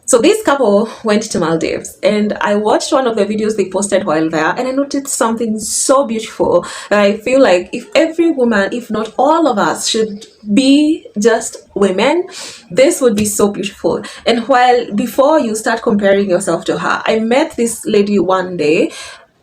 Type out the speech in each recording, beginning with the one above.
So this couple went to Maldives, and I watched one of the videos they posted while there, and I noticed something so beautiful that I feel like if every woman, if not all of us, should be just women, this would be so beautiful. And while before you start comparing yourself to her, I met this lady one day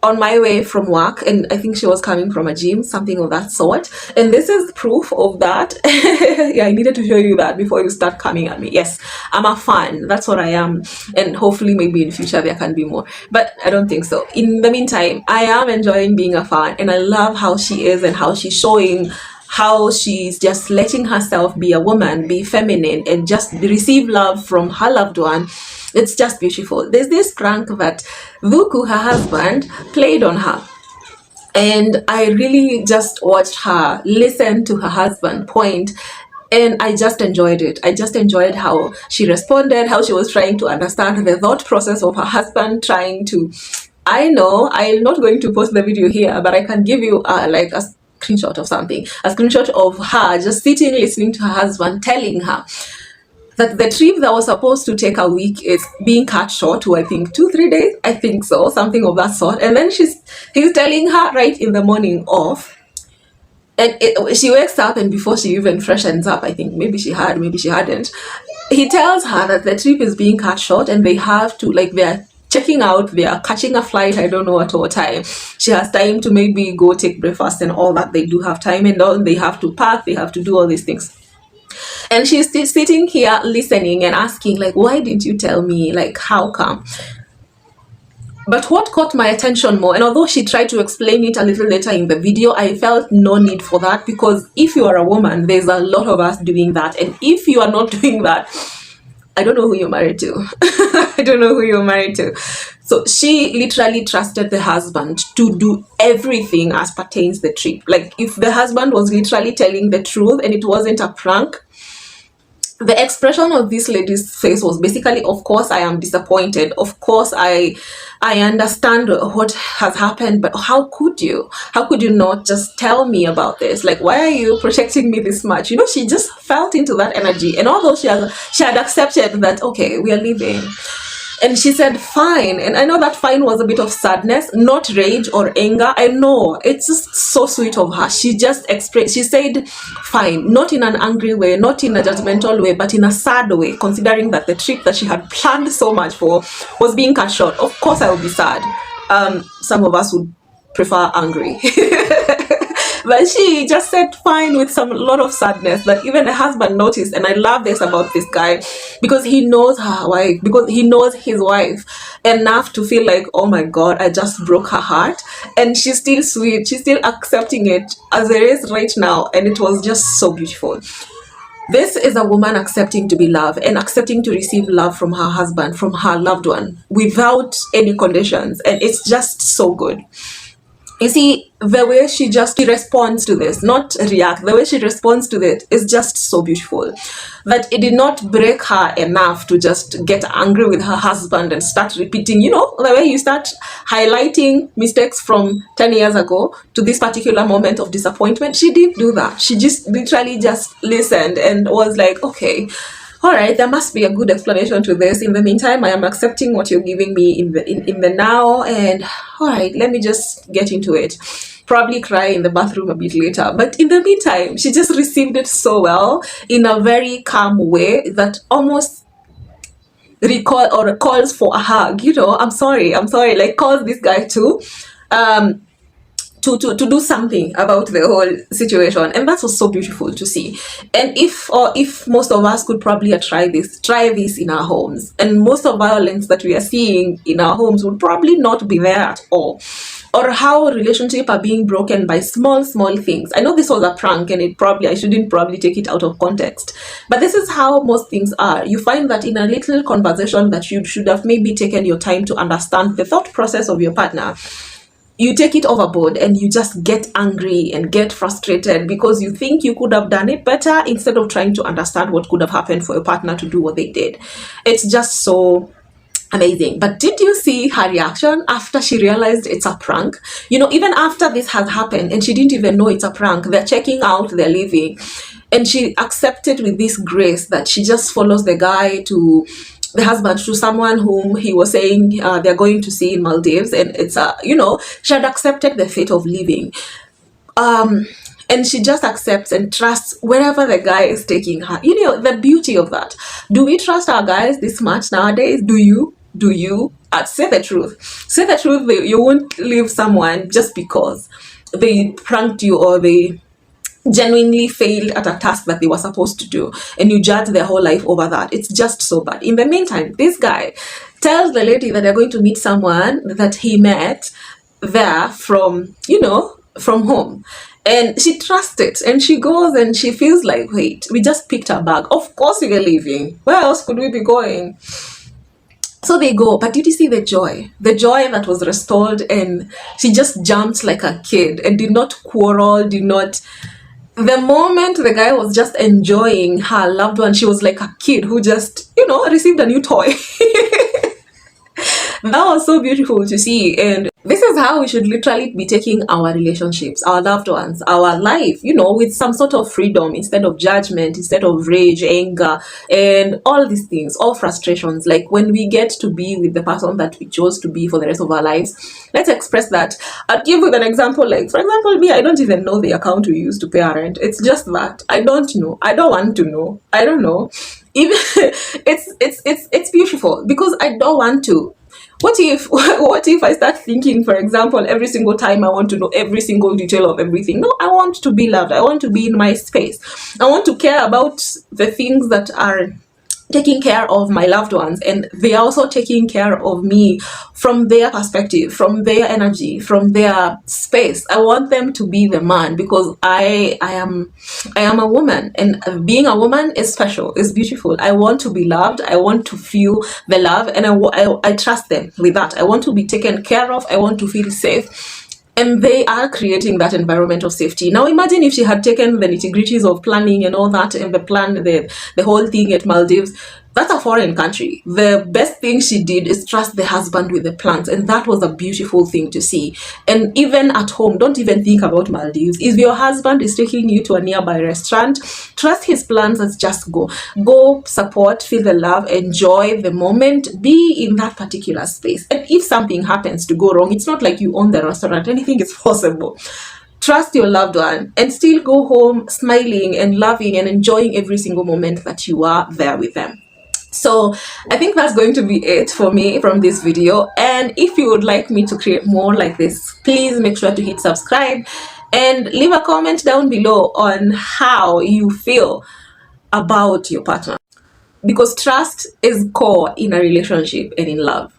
on my way from work, and I think she was coming from a gym, something of that sort, and this is proof of that. Yeah, I needed to show you that before you start coming at me. Yes, I'm a fan, that's what I am, and hopefully maybe in future there can be more, but I don't think so. In the meantime, I am enjoying being a fan, and I love how she is and how she's showing how she's just letting herself be a woman, be feminine, and just receive love from her loved one. It's just beautiful. There's this prank that Vuku, her husband, played on her. And I really just watched her listen to her husband point, and I just enjoyed it. I just enjoyed how she responded, how she was trying to understand the thought process of her husband, trying to... I know I'm not going to post the video here, but I can give you like a screenshot of something, a screenshot of her just sitting listening to her husband telling her that the trip that was supposed to take a week is being cut short to, I think, 2-3 days, I think so, something of that sort. And then he's telling her right in the morning off, and she wakes up, and before she even freshens up, I think maybe she had, maybe she hadn't, he tells her that the trip is being cut short and they have to, like, they're checking out, they are catching a flight, I don't know at what time. She has time to maybe go take breakfast and all that. They do have time, and all, they have to pack, they have to do all these things. And she's still sitting here listening and asking, like, why didn't you tell me? Like, how come? But what caught my attention more, and although she tried to explain it a little later in the video, I felt no need for that, because if you are a woman, there's a lot of us doing that. And if you are not doing that, I don't know who you're married to. I don't know who you're married to. So she literally trusted the husband to do everything as pertains the trip. Like, if the husband was literally telling the truth and it wasn't a prank, the expression of this lady's face was basically, of course I am disappointed, of course I understand what has happened, but how could you not just tell me about this? Like, why are you protecting me this much? You know, she just felt into that energy. And although she had accepted that, okay, we are leaving, and she said fine, and I know that fine was a bit of sadness, not rage or anger. I know, it's just so sweet of her. She just expressed, she said fine, not in an angry way, not in a judgmental way, but in a sad way, considering that the trip that she had planned so much for was being cut short. Of course I would be sad. Some of us would prefer angry. But she just said fine with a lot of sadness that even the husband noticed. And I love this about this guy, because he knows her wife, because he knows his wife enough to feel like, oh my God, I just broke her heart. And she's still sweet. She's still accepting it as it is right now. And it was just so beautiful. This is a woman accepting to be loved and accepting to receive love from her husband, from her loved one, without any conditions. And it's just so good. You see, the way she responds to this, not react, the way she responds to it is just so beautiful. That it did not break her enough to just get angry with her husband and start repeating, you know, the way you start highlighting mistakes from 10 years ago to this particular moment of disappointment. She didn't do that. She just literally just listened and was like, okay, all right, there must be a good explanation to this. In the meantime, I am accepting what you're giving me in the now, and all right, let me just get into it. Probably cry in the bathroom a bit later, but in the meantime, she just received it so well in a very calm way that almost calls for a hug. You know, I'm sorry, like calls this guy to do something about the whole situation. And that was so beautiful to see. And if most of us could probably try this in our homes, and most of violence that we are seeing in our homes would probably not be there at all. Or how relationships are being broken by small things. I know this was a prank, and I shouldn't probably take it out of context, but this is how most things are. You find that in a little conversation that you should have maybe taken your time to understand the thought process of your partner, you take it overboard and you just get angry and get frustrated because you think you could have done it better, instead of trying to understand what could have happened for your partner to do what they did. It's just so amazing. But did you see her reaction after she realized it's a prank? You know, even after this has happened and she didn't even know it's a prank, they're checking out, they're leaving, and she accepted with this grace that she just follows the guy to the husband to someone whom he was saying they're going to see in Maldives, and it's she had accepted the fate of leaving. And she just accepts and trusts wherever the guy is taking her. The beauty of that. Do we trust our guys this much nowadays? Do you? Say the truth. Say the truth. You won't leave someone just because they pranked you or they genuinely failed at a task that they were supposed to do, and you judge their whole life over that. It's just so bad. In the meantime, this guy tells the lady that they're going to meet someone that he met there from home, and she trusts it, and she goes and she feels like, wait, we just picked our bag, of course we're leaving, where else could we be going? So they go, but did you see the joy that was restored? And she just jumped like a kid and did not quarrel, did not. The moment the guy was just enjoying her loved one, she was like a kid who just, received a new toy. That was so beautiful to see. And this is how we should literally be taking our relationships, our loved ones, our life, with some sort of freedom, instead of judgment, instead of rage, anger, and all these things, all frustrations. Like, when we get to be with the person that we chose to be for the rest of our lives, let's express that. I'll give you an example. Like, for example, me, I don't even know the account we use to pay our rent. It's just that I don't know. I don't want to know. I don't know. Even it's beautiful because I don't want to. What if I start thinking, for example, every single time I want to know every single detail of everything? No, I want to be loved. I want to be in my space. I want to care about the things that are taking care of my loved ones, and they are also taking care of me from their perspective, from their energy, from their space. I want them to be the man, because I am a woman, and being a woman is special, is beautiful. I want to be loved. I want to feel the love, and I trust them with that. I want to be taken care of. I want to feel safe. And they are creating that environment of safety. Now imagine if she had taken the nitty-gritties of planning and all that, and the whole thing at Maldives. That's a foreign country. The best thing she did is trust the husband with the plans, and that was a beautiful thing to see. And even at home, don't even think about Maldives. If your husband is taking you to a nearby restaurant, trust his plans and just go. Go, support, feel the love, enjoy the moment, be in that particular space. And if something happens to go wrong, it's not like you own the restaurant. Anything is possible. Trust your loved one and still go home smiling and loving and enjoying every single moment that you are there with them. So I think that's going to be it for me from this video. And if you would like me to create more like this, please make sure to hit subscribe and leave a comment down below on how you feel about your partner, because trust is core in a relationship and in love.